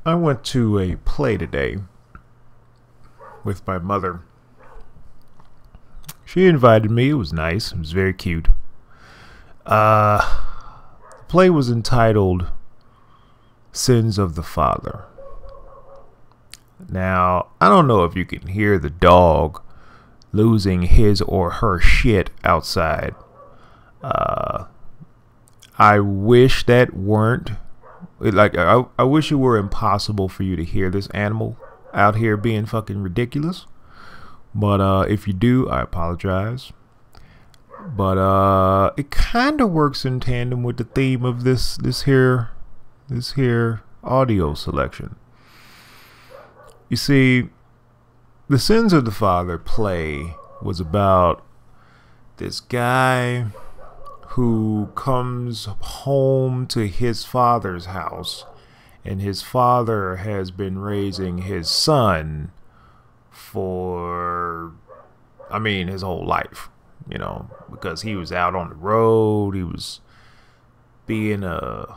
I went to a play today with my mother. She invited me. It was nice. It was very cute. The play was entitled Sins of the Father. Now, I don't know if you can hear the dog losing his or her shit outside. I wish that weren't I wish it were impossible for you to hear this animal out here being fucking ridiculous. But if you do, I apologize. But it kind of works in tandem with the theme of this here audio selection. You see, the Sins of the Father play was about this guy who comes home to his father's house, and his father has been raising his son for, his whole life, because he was out on the road. He was being a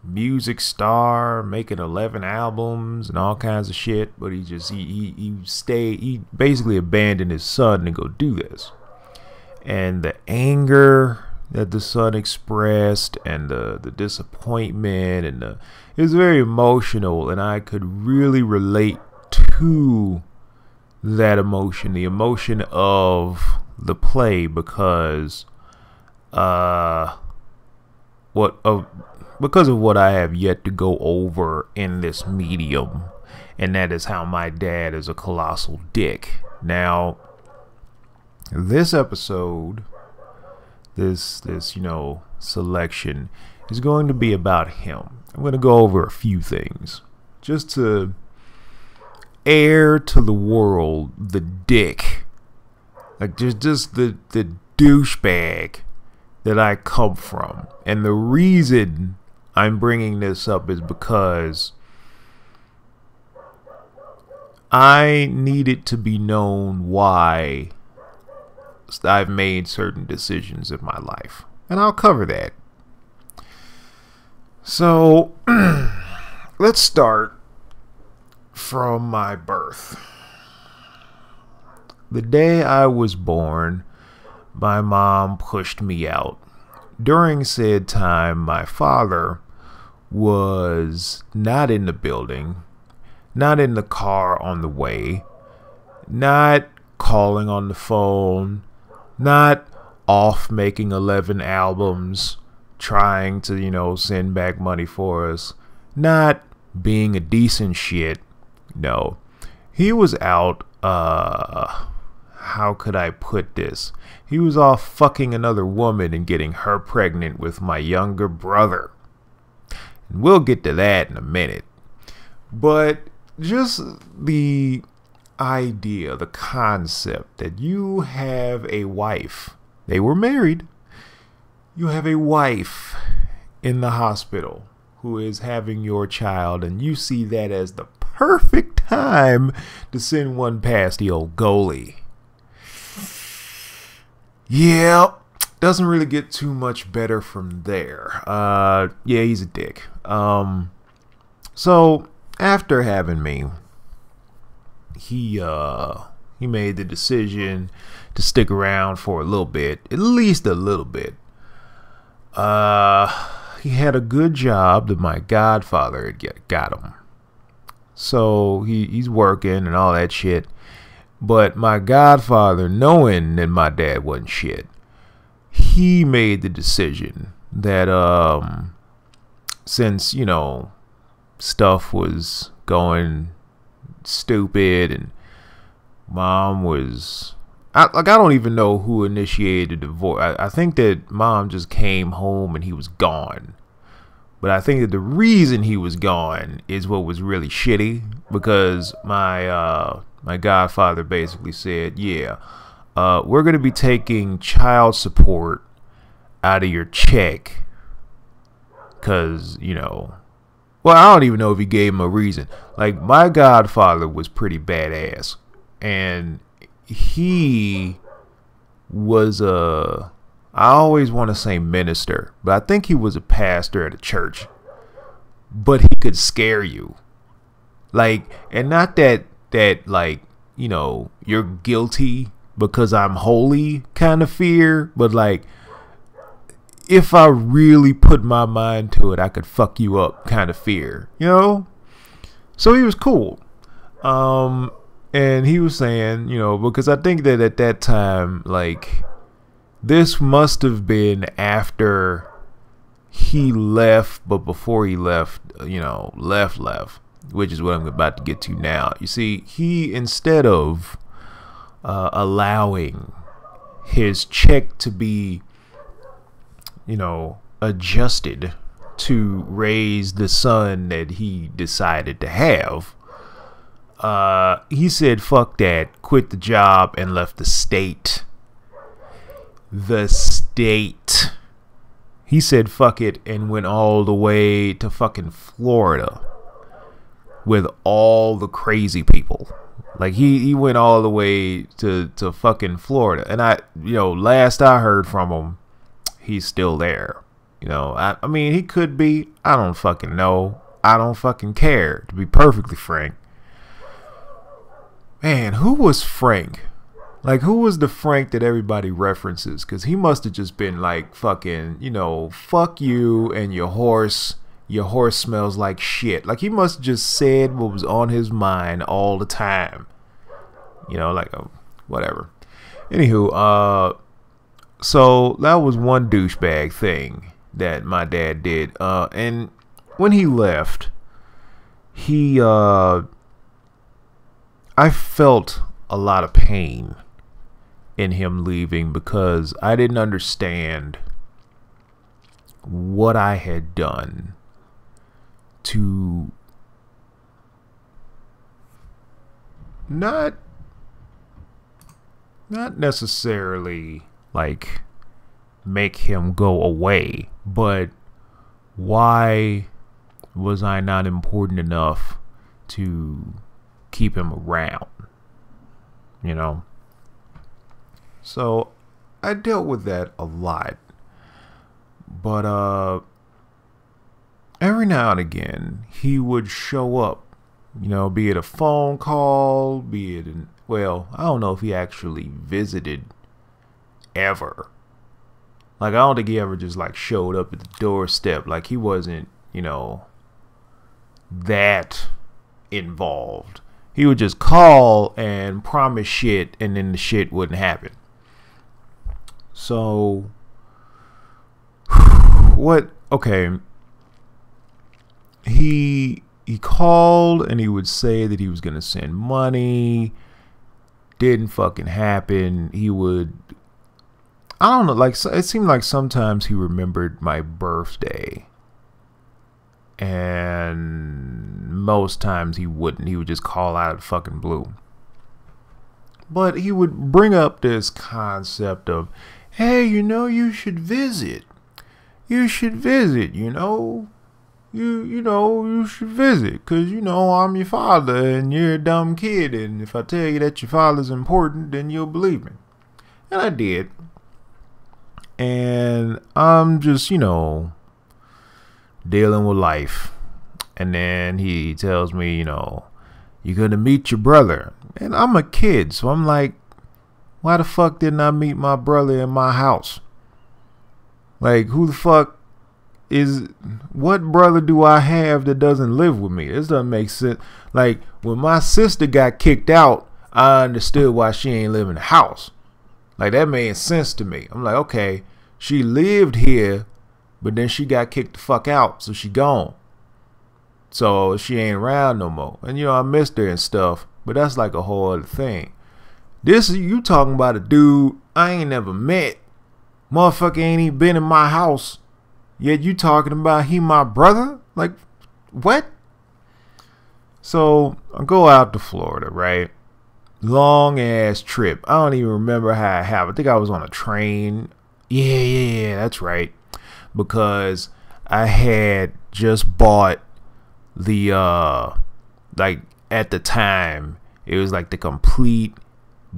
music star, making 11 albums and all kinds of shit, but he basically abandoned his son to go do this. And the anger that the son expressed, and the disappointment, and it was very emotional, and I could really relate to that emotion, the emotion of the play, because because of what I have yet to go over in this medium, and that is how my dad is a colossal dick. Now, this episode, this selection is going to be about him. I'm going to go over a few things just to air to the world the dick, just the douchebag that I come from. And the reason I'm bringing this up is because I need it to be known why I've made certain decisions in my life, and I'll cover that. So let's start from my birth. The day I was born, my mom pushed me out. During said time, my father was not in the building, not in the car on the way, not calling on the phone, not off making 11 albums, trying to, send back money for us, not being a decent shit. No, he was out, how could I put this? He was off fucking another woman and getting her pregnant with my younger brother. And we'll get to that in a minute. But just the idea, the concept that you have a wife, they were married, you have a wife in the hospital who is having your child, and you see that as the perfect time to send one past the old goalie. Yeah, doesn't really get too much better from there. Yeah, he's a dick. So after having me, he made the decision to stick around for a little bit, at least a little bit. He had a good job that my godfather had got him. So he's working and all that shit. But my godfather, knowing that my dad wasn't shit, he made the decision that since, stuff was going stupid and mom was I don't even know who initiated the divorce. I think that mom just came home and he was gone. But I think that the reason he was gone is what was really shitty, because my godfather basically said, yeah, we're going to be taking child support out of your check because, well, I don't even know if he gave him a reason. Like, my godfather was pretty badass, and he was I always want to say minister, but I think he was a pastor at a church. But he could scare you. Like, and not that like, you know, you're guilty because I'm holy kind of fear, but like, if I really put my mind to it, I could fuck you up kind of fear, you know? So he was cool. And he was saying, you know, because I think that at that time, like, this must have been after he left, but before he left, you know, left, which is what I'm about to get to now. You see, he, instead of allowing his check to be, you know, adjusted to raise the son that he decided to have, he said, fuck that, quit the job, and left the state. The state. He said, fuck it, and went all the way to fucking Florida with all the crazy people. Like, he went all the way to fucking Florida. And you know, last I heard from him, he's still there. You know, I mean, he could be. I don't fucking know. I don't fucking care, to be perfectly frank. Man, who was Frank? Like, who was the Frank that everybody references? Because he must have just been like, fucking, you know, fuck you and your horse. Your horse smells like shit. Like, he must have just said what was on his mind all the time. You know, like, whatever. Anywho, so that was one douchebag thing that my dad did. And when he left, I felt a lot of pain in him leaving because I didn't understand what I had done to not necessarily like make him go away, but why was I not important enough to keep him around, you know? So I dealt with that a lot, but every now and again he would show up, you know, be it a phone call, be it well, I don't know if he actually visited ever. Like, I don't think he ever just like showed up at the doorstep. Like, he wasn't, you know, that involved. He would just call and promise shit, and then the shit wouldn't happen. So, what? Okay. He called and he would say that he was gonna send money. Didn't fucking happen. He would, I don't know, like, it seemed like sometimes he remembered my birthday, and most times he wouldn't. He would just call out of the fucking blue. But he would bring up this concept of, hey, you know, you should visit. You should visit, you know. You should visit, because, you know, I'm your father and you're a dumb kid, and if I tell you that your father's important, then you'll believe me. And I did. And I'm just, you know, dealing with life. And then he tells me, you know, you're going to meet your brother. And I'm a kid, so I'm like, why the fuck didn't I meet my brother in my house? Like, who the fuck what brother do I have that doesn't live with me? This doesn't make sense. Like, when my sister got kicked out, I understood why she ain't live in the house. Like, that made sense to me. I'm like, okay, she lived here, but then she got kicked the fuck out, so she gone. So she ain't around no more. And, you know, I missed her and stuff, but that's like a whole other thing. This, you talking about a dude I ain't never met. Motherfucker ain't even been in my house. Yet you talking about he my brother? Like, what? So I go out to Florida, right? Long ass trip. I don't even remember how it happened. I think I was on a train. Yeah, that's right. Because I had just bought the like, at the time, it was like the complete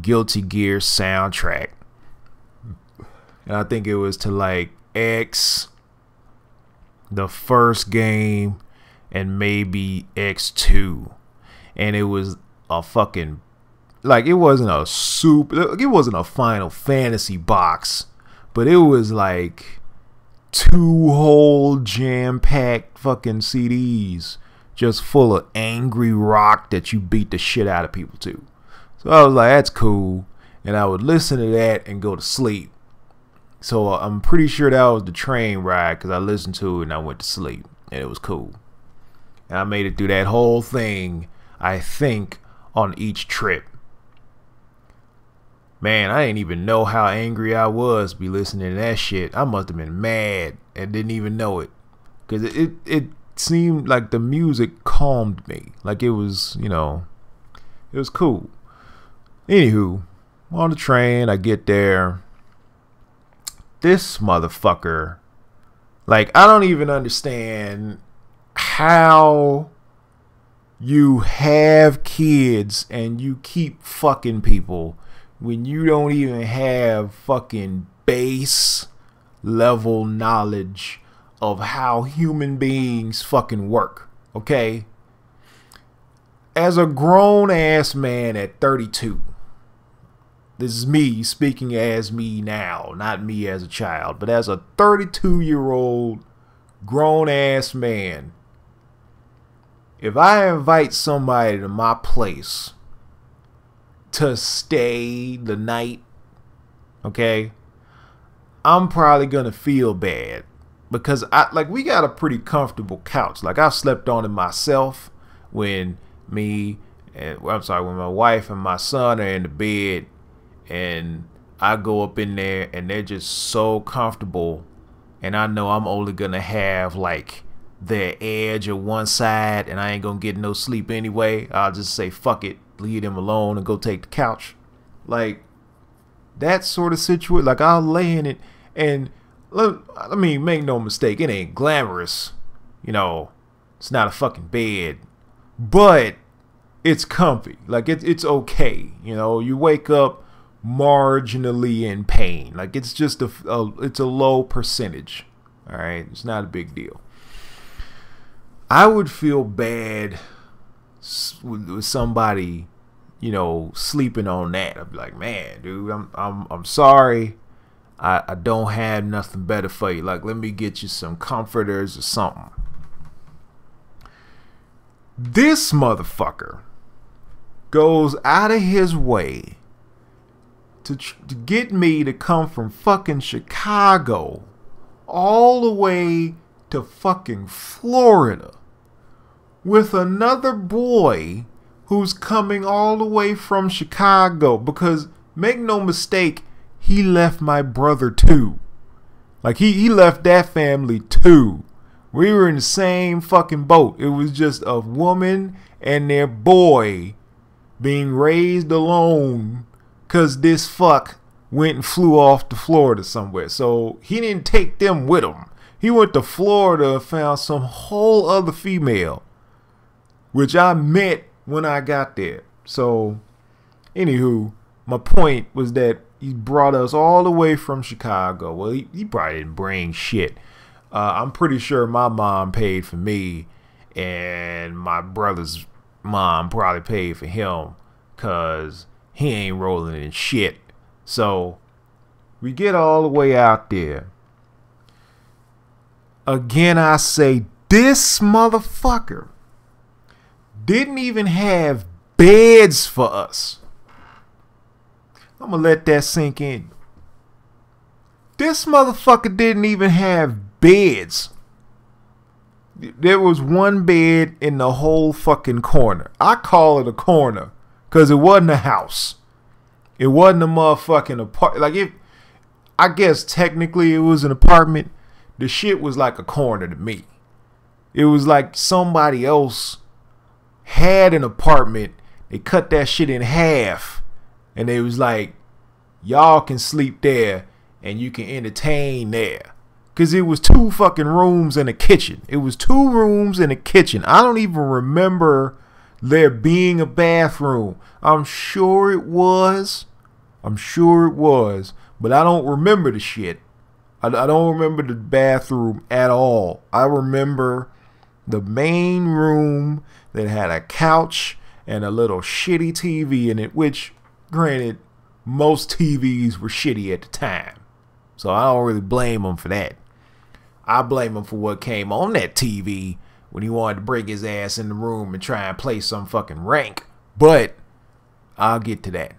Guilty Gear soundtrack. And I think it was to like X, the first game, and maybe X2. and it was a fucking, like, it wasn't a it wasn't a Final Fantasy box, but it was like 2 whole jam-packed fucking CDs just full of angry rock that you beat the shit out of people to. So I was like, that's cool. And I would listen to that and go to sleep. So I'm pretty sure that was the train ride, because I listened to it and I went to sleep. And it was cool. And I made it through that whole thing, I think, on each trip. Man, I didn't even know how angry I was to be listening to that shit. I must have been mad and didn't even know it. Because it seemed like the music calmed me. Like it was, you know, it was cool. Anywho, on the train, I get there. This motherfucker, like, I don't even understand how you have kids and you keep fucking people when you don't even have fucking base level knowledge of how human beings fucking work, okay? As a grown ass man at 32, this is me speaking as me now, not me as a child, but as a 32-year-old grown ass man, if I invite somebody to my place to stay the night, okay, I'm probably gonna feel bad, because we got a pretty comfortable couch. Like, I've slept on it myself when when my wife and my son are in the bed, and I go up in there and they're just so comfortable, and I know I'm only gonna have like their edge of one side and I ain't gonna get no sleep anyway. I'll just say fuck it, leave them alone and go take the couch. Like, that sort of situation. Like, I'll lay in it, and let me make no mistake, it ain't glamorous, you know, it's not a fucking bed, but it's comfy. Like, it's okay, you know. You wake up marginally in pain. Like, it's just it's a low percentage. All right, it's not a big deal. I would feel bad with somebody, you know, sleeping on that. I'd be like, man, dude, I'm sorry. I don't have nothing better for you. Like, let me get you some comforters or something. This motherfucker goes out of his way to get me to come from fucking Chicago all the way to fucking Florida with another boy who's coming all the way from Chicago, because, make no mistake, he left my brother too. Like, he left that family too. We were in the same fucking boat. It was just a woman and their boy being raised alone because this fuck went and flew off to Florida somewhere. So he didn't take them with him. He went to Florida and found some whole other female, which I met when I got there. So, anywho, my point was that he brought us all the way from Chicago. Well, he probably didn't bring shit. I'm pretty sure my mom paid for me, and my brother's mom probably paid for him, because he ain't rolling in shit. So, we get all the way out there. Again, I say, this motherfucker didn't even have beds for us. I'm gonna let that sink in. This motherfucker didn't even have beds. There was one bed in the whole fucking corner. I call it a corner because it wasn't a house. It wasn't a motherfucking apartment. Like, I guess technically it was an apartment. The shit was like a corner to me. It was like somebody else had an apartment. They cut that shit in half, and they was like, y'all can sleep there and you can entertain there. Because it was 2 fucking rooms and a kitchen. It was 2 rooms and a kitchen. I don't even remember there being a bathroom. I'm sure it was. But I don't remember the shit. I don't remember the bathroom at all. I remember the main room that had a couch and a little shitty TV in it, which, granted, most TVs were shitty at the time. So I don't really blame him for that. I blame him for what came on that TV when he wanted to bring his ass in the room and try and play some fucking rank. But I'll get to that.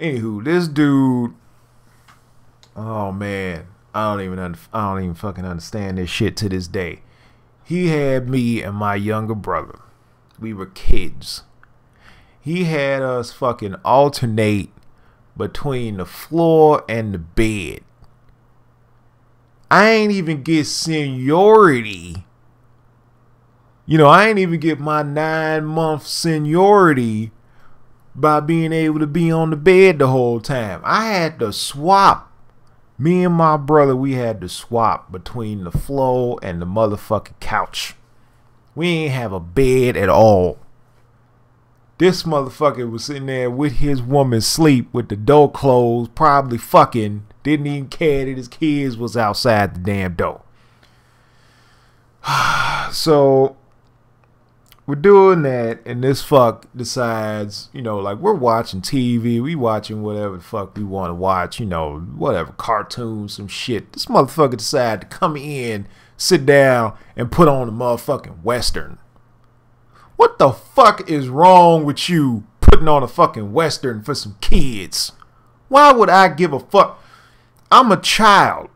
Anywho, this dude, oh man, I don't even fucking understand this shit to this day. He had me and my younger brother. We were kids. He had us fucking alternate between the floor and the bed. I ain't even get seniority. You know, I ain't even get my 9-month seniority by being able to be on the bed the whole time. I had to swap. Me and my brother, we had to swap between the floor and the motherfucking couch. We ain't have a bed at all. This motherfucker was sitting there with his woman sleep with the door closed, probably fucking, didn't even care that his kids was outside the damn door. So we're doing that, and this fuck decides, you know, like, we're watching TV, we watching whatever the fuck we want to watch, you know, whatever, cartoons, some shit. This motherfucker decided to come in, sit down, and put on a motherfucking Western. What the fuck is wrong with you putting on a fucking Western for some kids? Why would I give a fuck? I'm a child.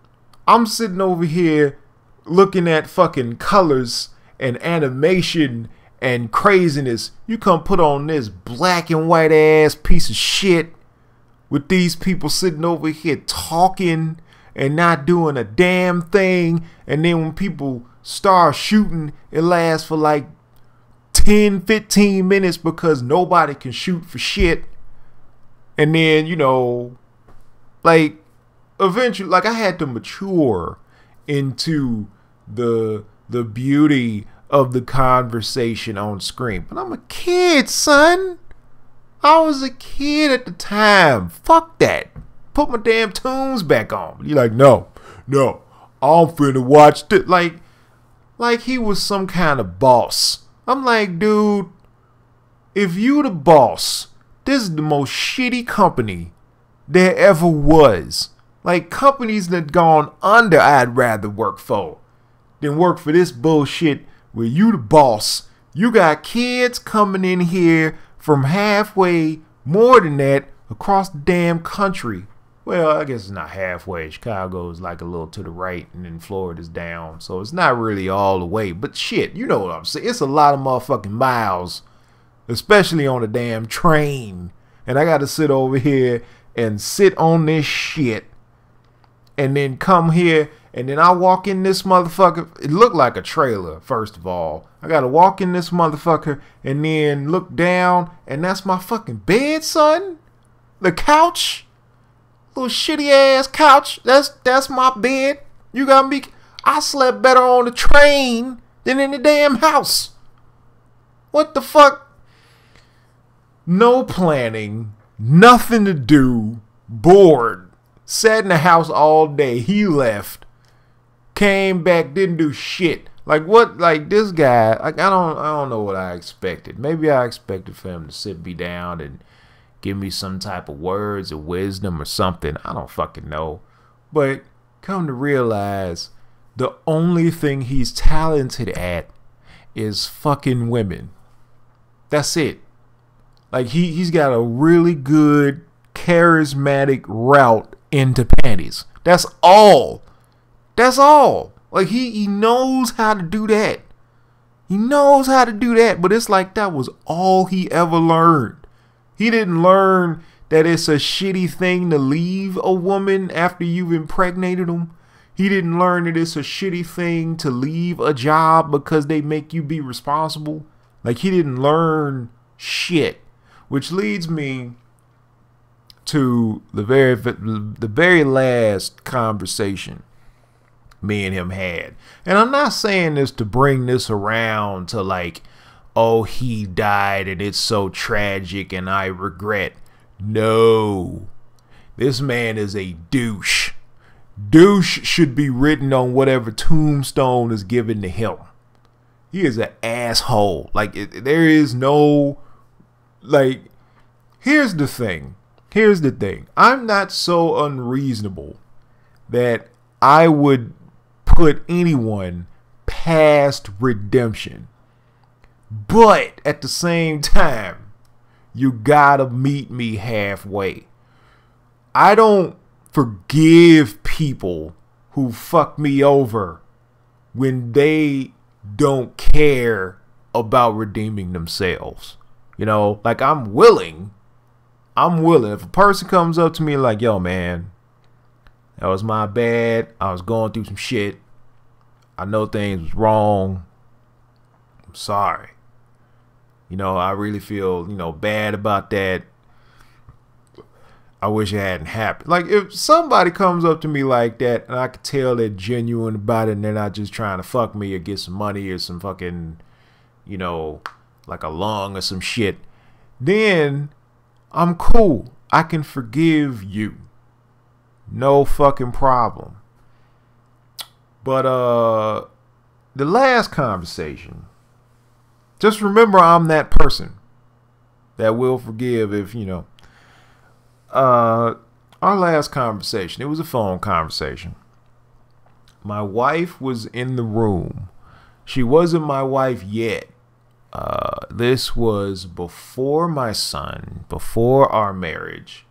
I'm sitting over here looking at fucking colors and animation and craziness. You come put on this black and white ass piece of shit with these people sitting over here talking and not doing a damn thing. And then when people start shooting, it lasts for like 10-15 minutes because nobody can shoot for shit. And then, you know, like, eventually, like, I had to mature into the beauty of the conversation on screen. But I'm a kid, son. I was a kid at the time. Fuck that. Put my damn tunes back on. You're like, no, I'm finna watch this. Like he was some kind of boss. I'm like, dude, if you the boss, this is the most shitty company there ever was. Like, companies that gone under, I'd rather work for than work for this bullshit where you the boss. You got kids coming in here from halfway, more than that, across the damn country. Well, I guess it's not halfway. Chicago is like a little to the right, and then Florida's down. So it's not really all the way. But shit, you know what I'm saying. It's a lot of motherfucking miles, especially on a damn train. And I got to sit over here and sit on this shit. And then come here, and then I walk in this motherfucker. It looked like a trailer, first of all. I got to walk in this motherfucker and then look down, and that's my fucking bed, son. The couch. Little shitty ass couch. That's my bed. You got me. I slept better on the train than in the damn house. What the fuck? No planning. Nothing to do. Bored. Sat in the house all day. He left. Came back. Didn't do shit. Like what? Like this guy. Like I don't know what I expected. Maybe I expected for him to sit me down and give me some type of words of wisdom or something. I don't fucking know. But come to realize, the only thing he's talented at is fucking women. That's it. Like he's got a really good charismatic route into panties. That's all. That's all. Like he knows how to do that. He knows how to do that, but it's like that was all he ever learned. He didn't learn that it's a shitty thing to leave a woman after you've impregnated them. He didn't learn that it's a shitty thing to leave a job because they make you be responsible. Like he didn't learn shit. Which leads me to the very last conversation me and him had. And I'm not saying this to bring this around to like, oh, he died and it's so tragic and I regret. No. This man is a douche. Douche should be written on whatever tombstone is given to him. He is an asshole. Like, there is no like, here's the thing. Here's the thing. I'm not so unreasonable that I would put anyone past redemption. But at the same time, you gotta meet me halfway. I don't forgive people who fuck me over when they don't care about redeeming themselves. You know, like I'm willing. If a person comes up to me like, yo, man, that was my bad. I was going through some shit. I know things was wrong. I'm sorry. You know, I really feel, bad about that. I wish it hadn't happened. Like, if somebody comes up to me like that and I can tell they're genuine about it and they're not just trying to fuck me or get some money or some fucking, like a lung or some shit, then I'm cool. I can forgive you. No fucking problem. But the last conversation, just remember I'm that person that will forgive if, our last conversation, it was a phone conversation. My wife was in the room. She wasn't my wife yet. This was before my son, before our marriage.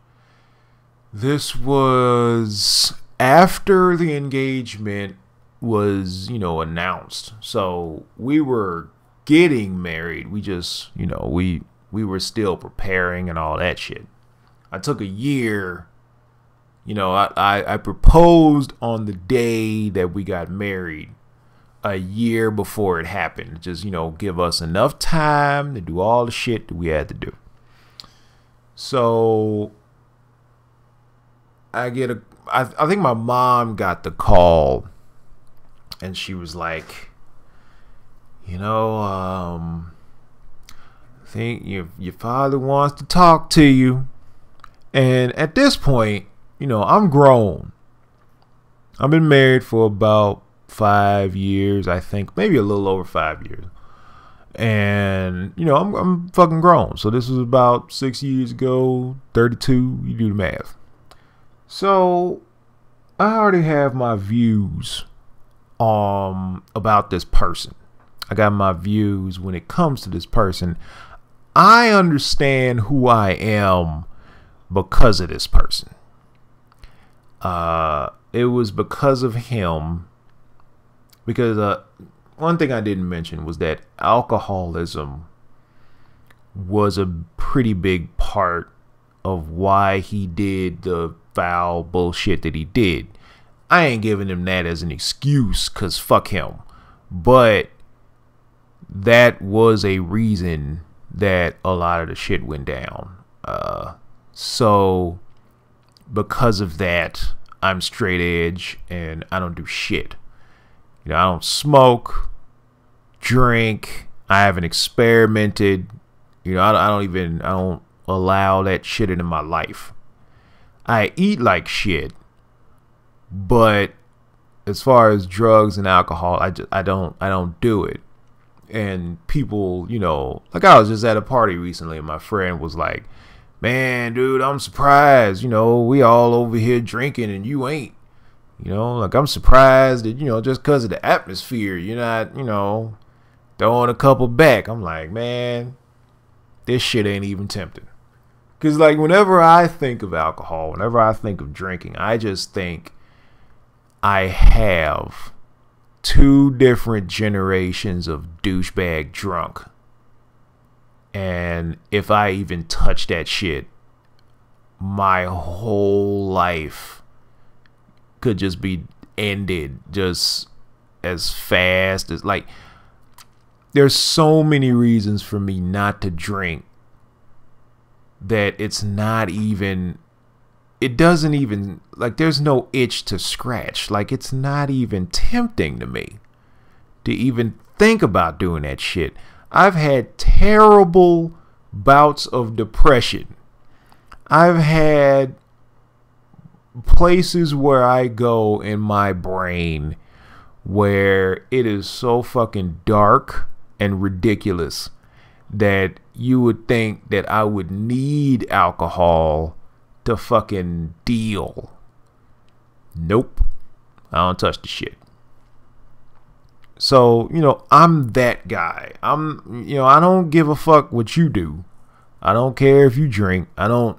This was after the engagement was, announced. So we were getting married. We just, we were still preparing and all that shit. I took a year. I proposed on the day that we got married, a year before it happened. Just, give us enough time to do all the shit that we had to do. So I think my mom got the call and she was like, I think your father wants to talk to you. And at this point, I'm grown. I've been married for about 5 years, I think, maybe a little over 5 years. And, I'm fucking grown. So this was about 6 years ago, 32, you do the math. So I already have my views about this person. I got my views when it comes to this person. I understand who I am because of this person. It was because of him. Because one thing I didn't mention was that alcoholism was a pretty big part of why he did the foul bullshit that he did. I ain't giving him that as an excuse, because fuck him. But that was a reason that a lot of the shit went down. So because of that, I'm straight edge and I don't do shit. I don't smoke, drink. I haven't experimented. I don't allow that shit into my life. I eat like shit, but as far as drugs and alcohol, I don't do it. And people, like I was just at a party recently and my friend was like, man, dude, I'm surprised, we all over here drinking and you ain't. Like I'm surprised that, just because of the atmosphere, you're not, throwing a couple back. I'm like, man, this shit ain't even tempting. Because, like, whenever I think of alcohol, whenever I think of drinking, I just think I have 2 different generations of douchebag drunk. And if I even touch that shit, my whole life could just be ended just as fast as, like, there's so many reasons for me not to drink that it doesn't even, like, there's no itch to scratch. Like, it's not even tempting to me to even think about doing that shit. I've had terrible bouts of depression. I've had places where I go in my brain where it is so fucking dark and ridiculous that you would think that I would need alcohol to fucking deal. Nope. I don't touch the shit. So, you know, I'm that guy. I don't give a fuck what you do. I don't care if you drink. I don't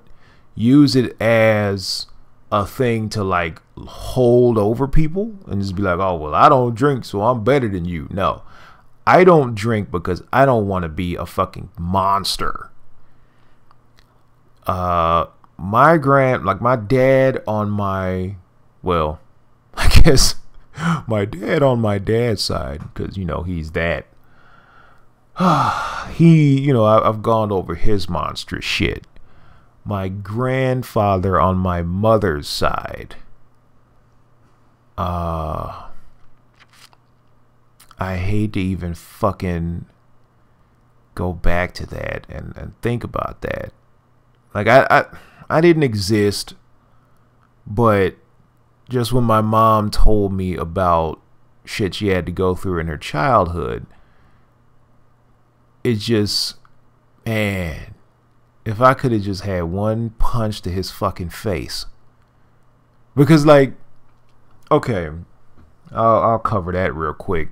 use it as a thing to like hold over people and just be like, oh, well, I don't drink, so I'm better than you. No, I don't drink because I don't want to be a fucking monster. My dad on my, well, I guess my dad on my dad's side, because, you know, he's that. I've gone over his monstrous shit. My grandfather on my mother's side, I hate to even fucking go back to that and think about that. Like, I didn't exist, but just when my mom told me about shit she had to go through in her childhood, it's just, man, if I could have just had one punch to his fucking face. Because, like, okay, I'll cover that real quick.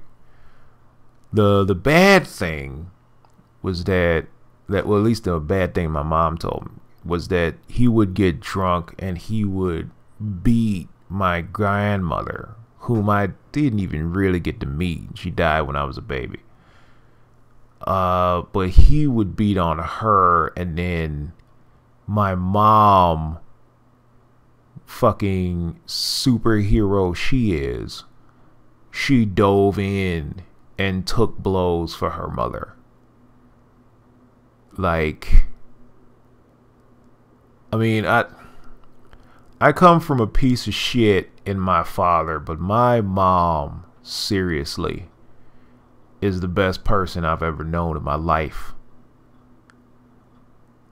The bad thing was well, at least the bad thing my mom told me was that he would get drunk and he would beat my grandmother, whom I didn't even really get to meet. She died when I was a baby. But he would beat on her, and then my mom, fucking superhero she dove in and took blows for her mother. Like, I mean, I come from a piece of shit in my father, but my mom, seriously, is the best person I've ever known in my life.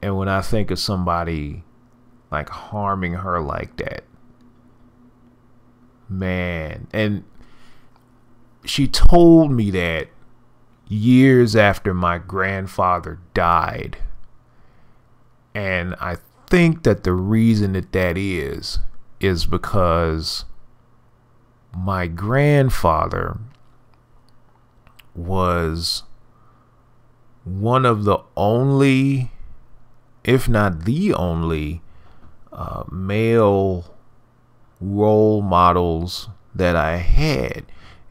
And when I think of somebody like harming her like that, man, and she told me that years after my grandfather died. And I think that the reason that is because my grandfather was one of the only, if not the only, male role models that I had.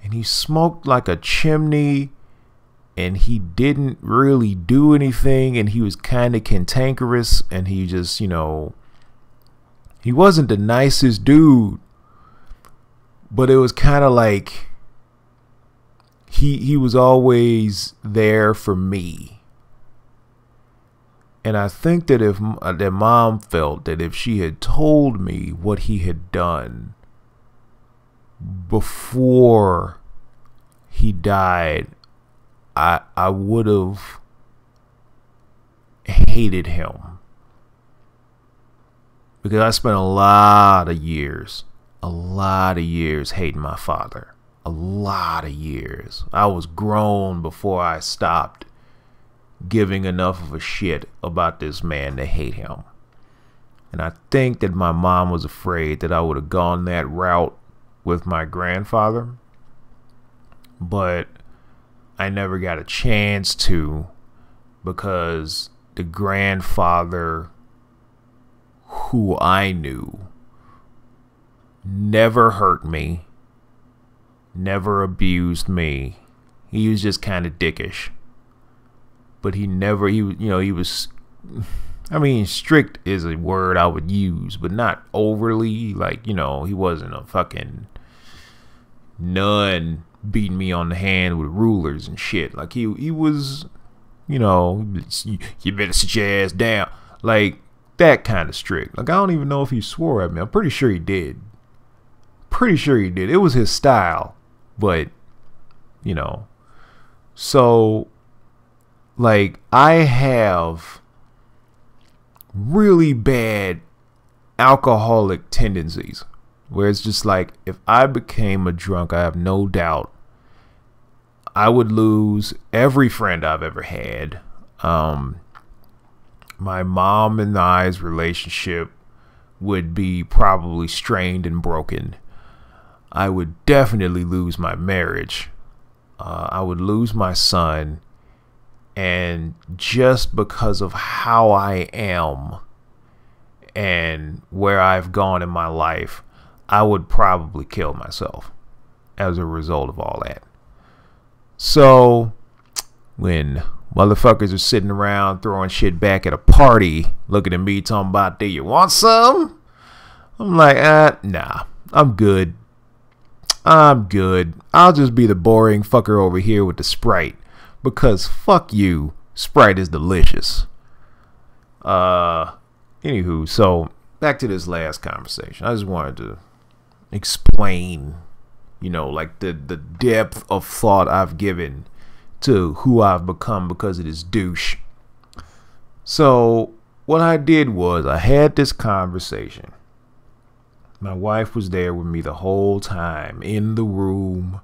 And he smoked like a chimney, and he didn't really do anything, and he was kind of cantankerous, and he just, you know, he wasn't the nicest dude, but it was kind of like he was always there for me. And I think that if that mom felt that if she had told me what he had done before he died, I would have hated him, because I spent a lot of years hating my father. A lot of years. I was grown before I stopped giving enough of a shit about this man to hate him. And I think that my mom was afraid that I would have gone that route with my grandfather, but I never got a chance to, because the grandfather who I knew never hurt me, never abused me. He was just kind of dickish, but he was, I mean, strict is a word I would use, but not overly, like, you know, he wasn't a fucking nun beating me on the hand with rulers and shit. Like, he was, you know, you better sit your ass down, like that kind of strict. Like, I don't even know if he swore at me. I'm pretty sure he did. It was his style, but, you know, so, like, I have really bad alcoholic tendencies, where it's just like, if I became a drunk, I have no doubt I would lose every friend I've ever had. My mom and I's relationship would be probably strained and broken. I would definitely lose my marriage. I would lose my son. And just because of how I am and where I've gone in my life, I would probably kill myself as a result of all that. So when motherfuckers are sitting around throwing shit back at a party, looking at me talking about, do you want some? I'm like, nah, I'm good. I'll just be the boring fucker over here with the Sprite, because fuck you, Sprite is delicious. Anywho, so back to this last conversation. I just wanted to explain, like the depth of thought I've given to who I've become because of this douche. So what I did was I had this conversation. My wife was there with me the whole time in the room.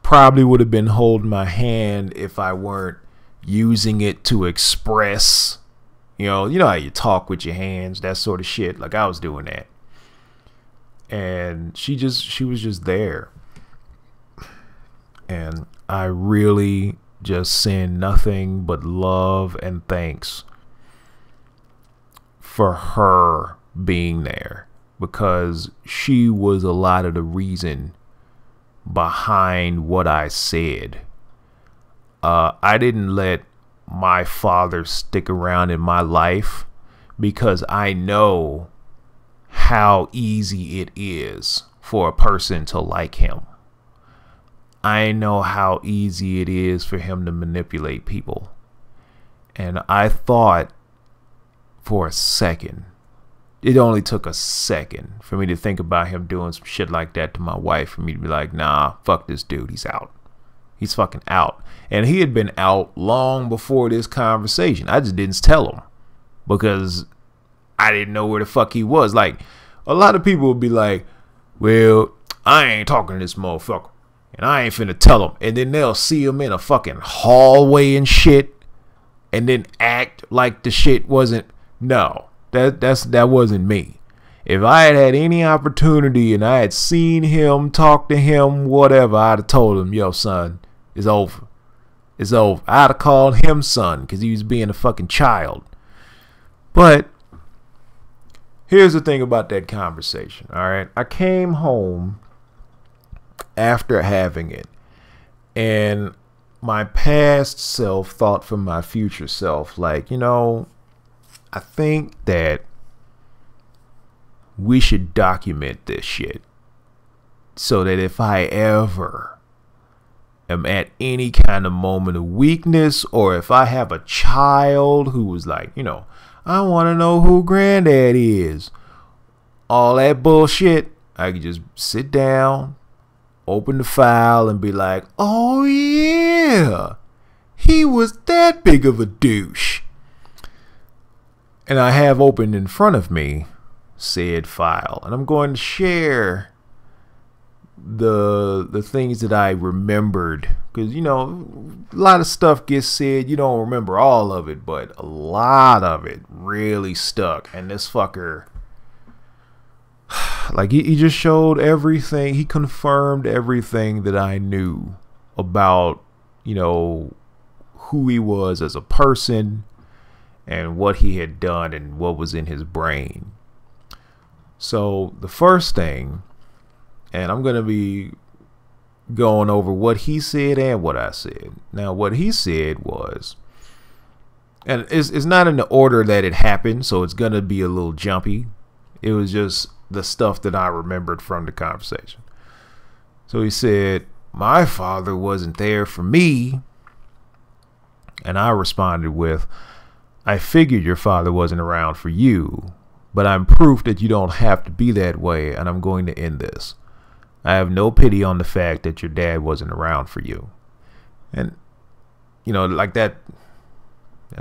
Probably would have been holding my hand if I weren't using it to express, you know how you talk with your hands, that sort of shit. Like I was doing that. And she was just there. And I really just send nothing but love and thanks for her being there, because she was a lot of the reason behind what I said. I didn't let my father stick around in my life because I know how easy it is for a person to like him. I know how easy it is for him to manipulate people. And I thought for a second, it only took a second for me to think about him doing some shit like that to my wife, for me to be like, nah, fuck this dude, he's out. He's fucking out. And he had been out long before this conversation. I just didn't tell him because I didn't know where the fuck he was. Like, a lot of people would be like, well, I ain't talking to this motherfucker, and I ain't finna tell him. And then they'll see him in a fucking hallway and shit, and then act like the shit wasn't. No, that wasn't me. If I had any opportunity and I had seen him, talk to him, whatever, I'd have told him, yo, son, it's over. It's over. I'd have called him son because he was being a fucking child. But here's the thing about that conversation, all right? I came home after having it, and my past self thought from my future self, like, I think that we should document this shit so that if I ever am at any kind of moment of weakness, or if I have a child who was like, I want to know who granddad is, all that bullshit, I could just sit down, open the file, and be like, oh yeah, he was that big of a douche. And I have opened in front of me said file, and I'm going to share the things that I remembered, because a lot of stuff gets said, you don't remember all of it, but a lot of it really stuck. And this fucker, like, he just showed everything. He confirmed everything that I knew about who he was as a person and what he had done and what was in his brain. So the first thing, and I'm going to be going over what he said and what I said. Now, what he said was, and it's not in the order that it happened, so it's going to be a little jumpy. It was just the stuff that I remembered from the conversation. So he said, my father wasn't there for me. And I responded with, I figured your father wasn't around for you, but I'm proof that you don't have to be that way, and I'm going to end this. I have no pity on the fact that your dad wasn't around for you. And, like that's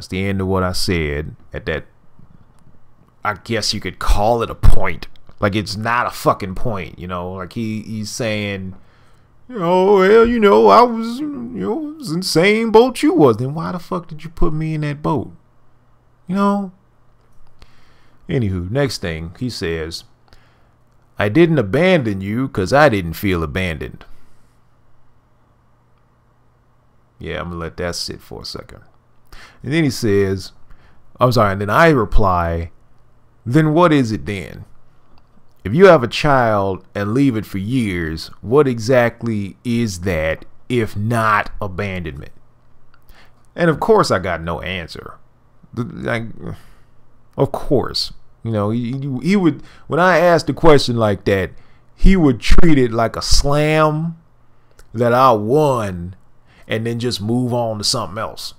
the end of what I said at that. I guess you could call it a point. Like, it's not a fucking point, like he's saying, well, I was, was in the same boat you was. Then why the fuck did you put me in that boat? Anywho, next thing, he says, I didn't abandon you because I didn't feel abandoned. Yeah, I'm going to let that sit for a second. And then he says, I'm sorry, and then I reply, then what is it then? If you have a child and leave it for years, what exactly is that if not abandonment? And of course I got no answer. Of course. He would, when I asked a question like that, he would treat it like a slam that I won and then just move on to something else.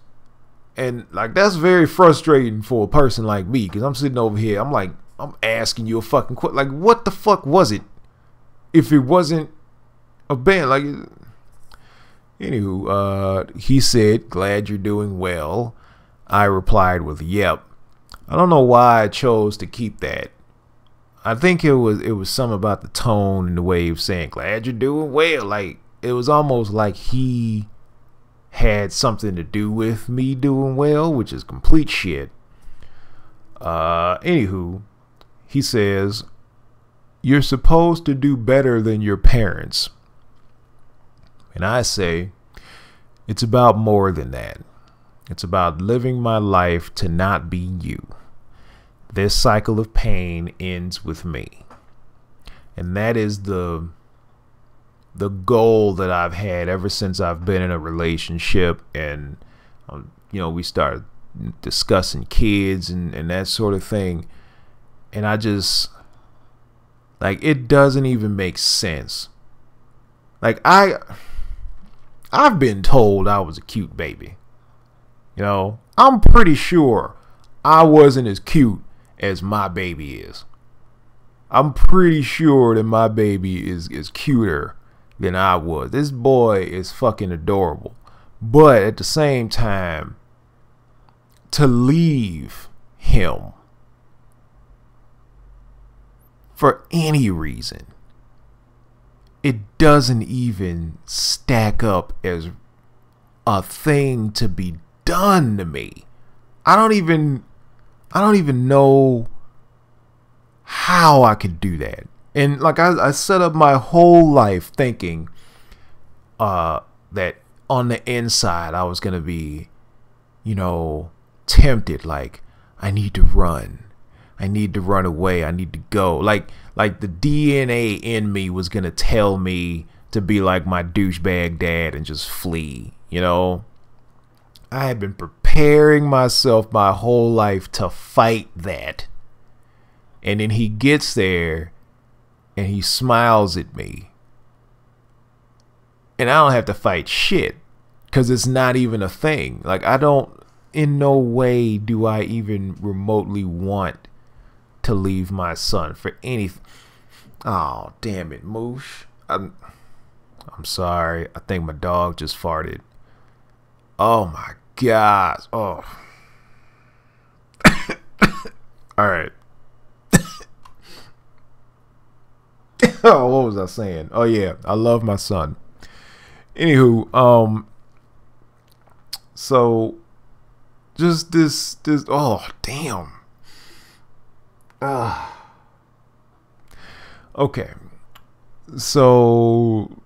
And like, that's very frustrating for a person like me, because I'm sitting over here, I'm asking you a fucking question. Like, what the fuck was it if it wasn't a band? Like, anywho, he said, glad you're doing well. I replied with, yep. I don't know why I chose to keep that. I think it was something about the tone and the way he was saying, glad you're doing well. Like, it was almost like he had something to do with me doing well, which is complete shit. Anywho, he says, you're supposed to do better than your parents. And I say, it's about more than that. It's about living my life to not be you. This cycle of pain ends with me. And that is the goal that I've had ever since I've been in a relationship, and we started discussing kids and that sort of thing. And I just, like, it doesn't even make sense. Like, I've been told I was a cute baby. I'm pretty sure I wasn't as cute as my baby is. I'm pretty sure that my baby is cuter than I was. This boy is fucking adorable. But at the same time, to leave him for any reason, it doesn't even stack up as a thing to be done to me. I don't even know how I could do that. And like, I set up my whole life thinking that on the inside I was gonna be, tempted. Like, I need to run away, I need to go. Like the DNA in me was gonna tell me to be like my douchebag dad and just flee. I had been preparing myself my whole life to fight that. And then he gets there and he smiles at me. And I don't have to fight shit, because it's not even a thing. Like, in no way do I even remotely want to leave my son for anything. Oh, damn it, Moosh. I'm sorry. I think my dog just farted. Oh my gosh. Oh. All right. Oh, what was I saying? Oh yeah, I love my son. Anywho, so just this oh damn. Okay. So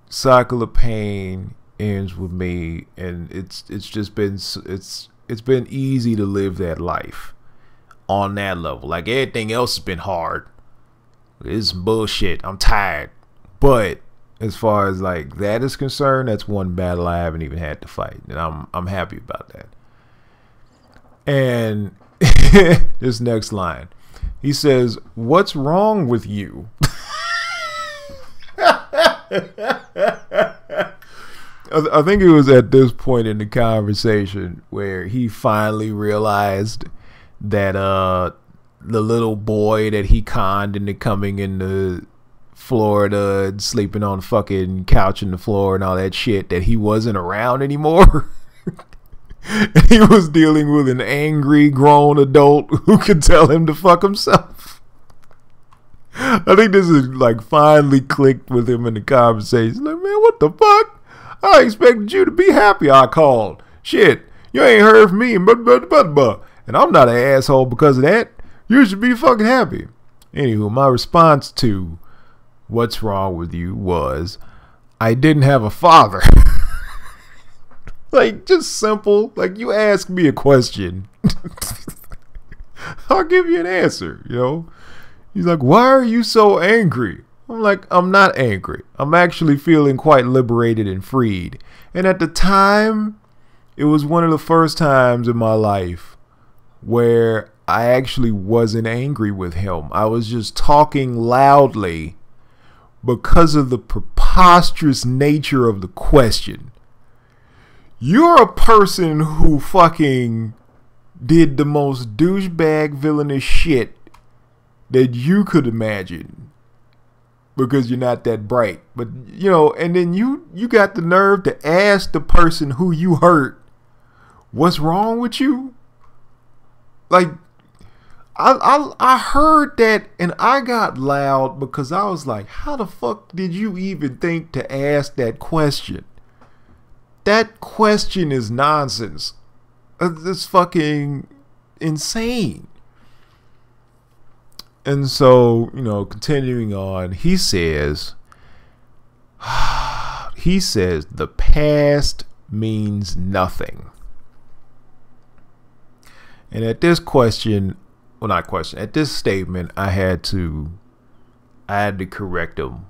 cycle of pain ends with me, and it's just been it's been easy to live that life on that level. Like, everything else has been hard. It's bullshit. I'm tired. But as far as like that is concerned, that's one battle I haven't even had to fight, and I'm happy about that. And this next line, he says, "What's wrong with you?" I think it was at this point in the conversation where he finally realized that the little boy that he conned into coming into Florida and sleeping on the fucking couch in the floor and all that shit, that he wasn't around anymore. He was dealing with an angry grown adult who could tell him to fuck himself. I think this is like finally clicked with him in the conversation. Like, man, what the fuck? I expected you to be happy. I called. Shit, you ain't heard from me. And I'm not an asshole because of that. You should be fucking happy. Anywho, my response to what's wrong with you was I didn't have a father. Like, just simple. Like, you ask me a question. I'll give you an answer, you know. He's like, why are you so angry? I'm like, I'm not angry. I'm actually feeling quite liberated and freed. And at the time, it was one of the first times in my life where I actually wasn't angry with him. I was just talking loudly because of the preposterous nature of the question. You're a person who fucking did the most douchebag villainous shit that you could imagine because you're not that bright. But, you know, and then you got the nerve to ask the person who you hurt, what's wrong with you? Like, I heard that and I got loud because I was like, how the fuck did you even think to ask that question? That question is nonsense. It's fucking insane. And so, you know, continuing on, he says the past means nothing. And at this question, well, not question, at this statement, I had to correct him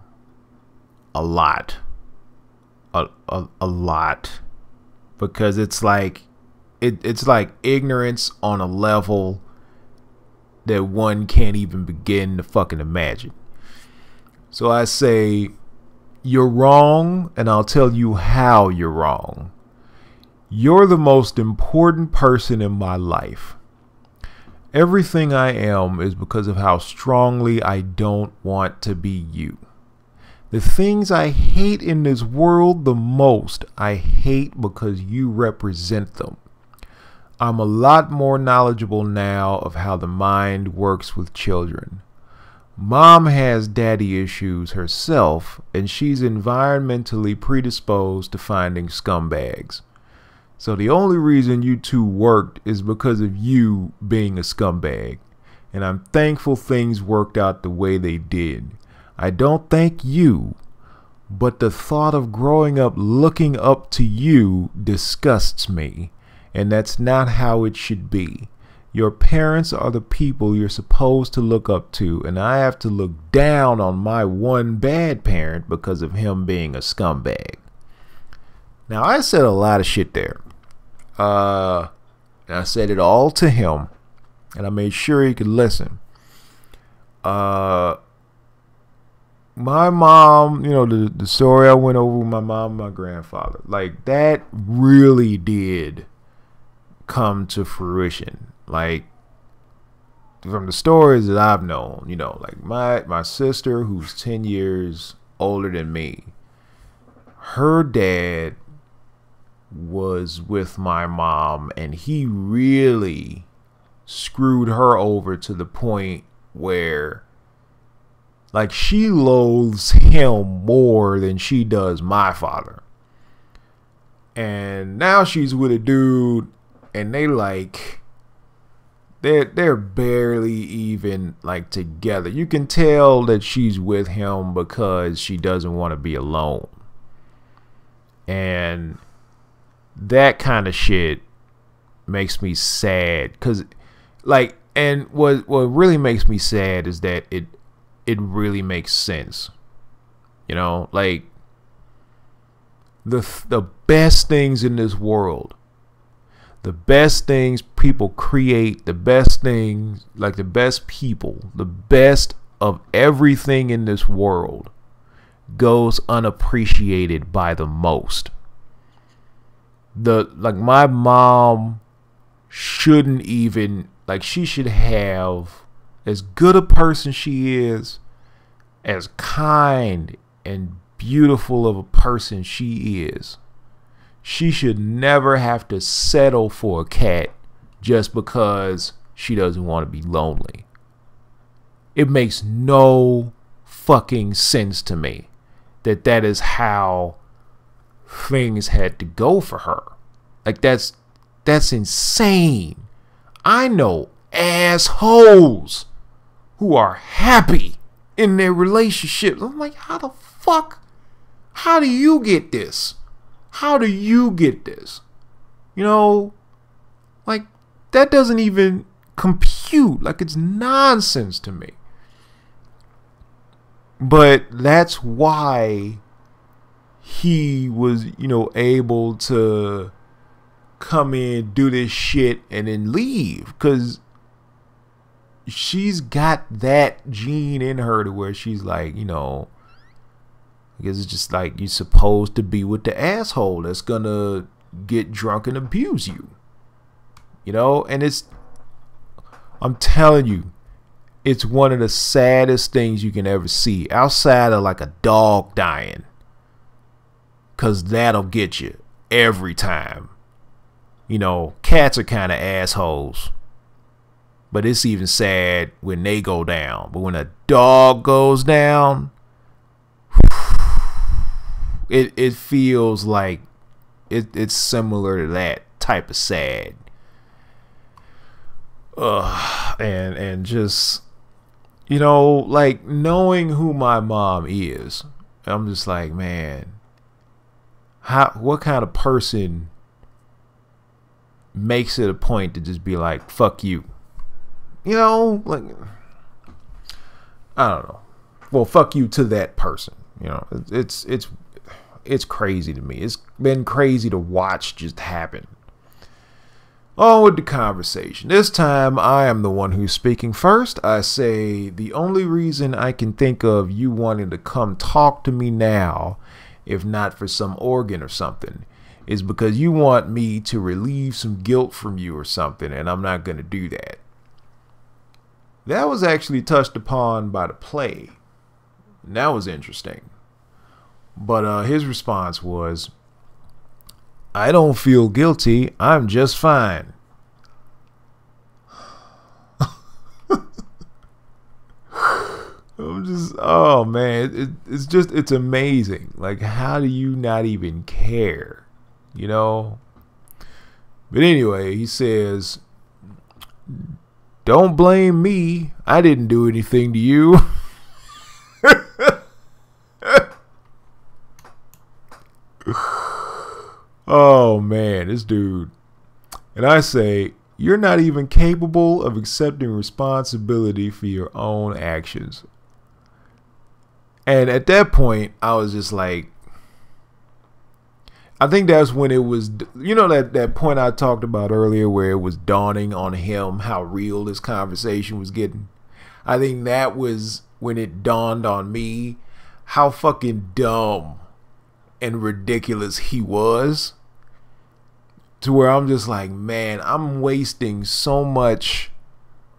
a lot. A lot, because it's like it's like ignorance on a level that one can't even begin to fucking imagine. So I say, you're wrong, and I'll tell you how you're wrong. You're the most important person in my life. Everything I am is because of how strongly I don't want to be you. The things I hate in this world the most, I hate because you represent them. I'm a lot more knowledgeable now of how the mind works with children. Mom has daddy issues herself, and she's environmentally predisposed to finding scumbags. So the only reason you two worked is because of you being a scumbag. And I'm thankful things worked out the way they did. I don't thank you, but the thought of growing up looking up to you disgusts me, and that's not how it should be. Your parents are the people you're supposed to look up to, and I have to look down on my one bad parent because of him being a scumbag. Now, I said a lot of shit there. And I said it all to him, and I made sure he could listen. My mom, you know, the story I went over with my mom and my grandfather, like, that really did come to fruition. Like, from the stories that I've known, you know, like my sister, who's 10 years older than me, her dad was with my mom, and he really screwed her over to the point where, like, she loathes him more than she does my father. And now she's with a dude, and they're barely even like together. You can tell that she's with him because she doesn't want to be alone. And that kind of shit makes me sad, cause like, and what really makes me sad is that it really makes sense. You know, like, the best things in this world, the best things people create, the best things, like the best people, the best of everything in this world goes unappreciated by the most. Like, my mom shouldn't even, like, she should have, as good a person she is, as kind and beautiful of a person she is, she should never have to settle for a cat just because she doesn't want to be lonely. It makes no fucking sense to me that is how things had to go for her. Like, that's insane. I know assholes who are happy in their relationships. I'm like, how the fuck? How do you get this? How do you get this? You know, like, that doesn't even compute. Like, it's nonsense to me. But that's why he was, you know, able to come in, do this shit, and then leave. Because she's got that gene in her to where she's like, you know, I guess it's just like you're supposed to be with the asshole that's gonna get drunk and abuse you. You know, and I'm telling you, it's one of the saddest things you can ever see outside of like a dog dying. Cause that'll get you every time. You know, cats are kind of assholes. But it's even sad when they go down. But when a dog goes down, it feels like it's similar to that type of sad. And just, you know, like, knowing who my mom is, I'm just like, man, what kind of person makes it a point to just be like, fuck you? You know, like, I don't know. Well, fuck you to that person. You know, it's crazy to me. It's been crazy to watch just happen. On with the conversation. This time, I am the one who's speaking first. I say, the only reason I can think of you wanting to come talk to me now, if not for some organ or something, is because you want me to relieve some guilt from you or something, and I'm not going to do that. That was actually touched upon by the play. And that was interesting. But his response was, I don't feel guilty. I'm just fine. I'm just, oh man, it's amazing. Like, how do you not even care? You know? But anyway, he says, don't blame me. I didn't do anything to you. Oh man, this dude. And I say, you're not even capable of accepting responsibility for your own actions. And at that point, I was just like, I think that's when it was, you know, that point I talked about earlier where it was dawning on him how real this conversation was getting. I think that was when it dawned on me how fucking dumb and ridiculous he was, to where I'm just like, man, I'm wasting so much